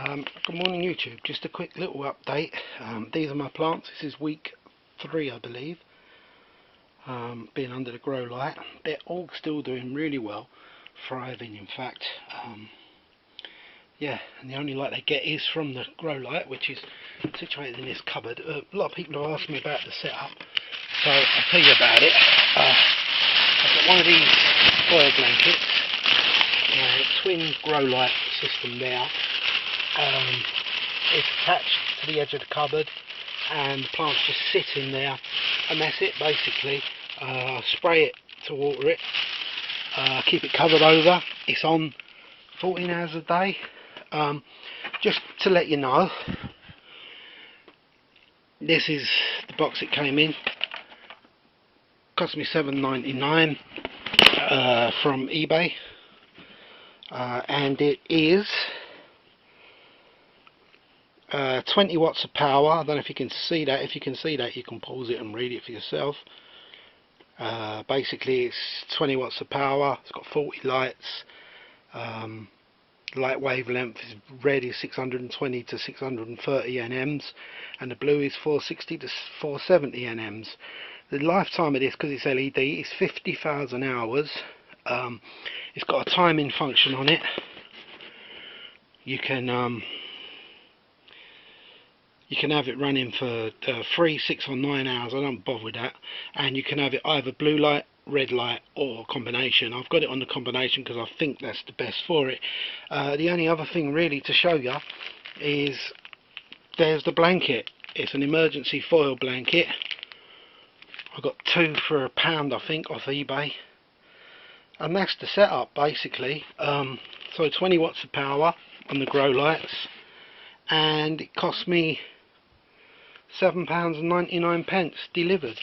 Good morning YouTube, just a quick little update. These are my plants. This is week 3 I believe, being under the grow light. They're all still doing really well, thriving in fact. Yeah, and the only light they get is from the grow light, which is situated in this cupboard. A lot of people have asked me about the setup, so I'll tell you about it. I've got one of these foil blankets, twin grow light system there. It's attached to the edge of the cupboard and the plants just sit in there, and that's it basically. Spray it to water it, keep it covered over. It's on 14 hours a day. Just to let you know, this is the box it came in. Cost me $7.99 from eBay, and it is 20 watts of power. I don't know if you can see that. If you can see that, you can pause it and read it for yourself. Basically it's 20 watts of power. It's got 40 lights. Light wavelength is red is 620 to 630 nms, and the blue is 460 to 470 nms. The lifetime of this, because it's LED, is 50,000 hours. It's got a timing function on it. You can have it running for 3, 6 or 9 hours. I don't bother with that. And you can have it either blue light, red light, or combination. I've got it on the combination because I think that's the best for it. The only other thing really to show you is there's the blanket. It's an emergency foil blanket. I got 2 for £1 I think off eBay, and that's the setup basically. So 20 watts of power on the grow lights, and it cost me £7.99 delivered.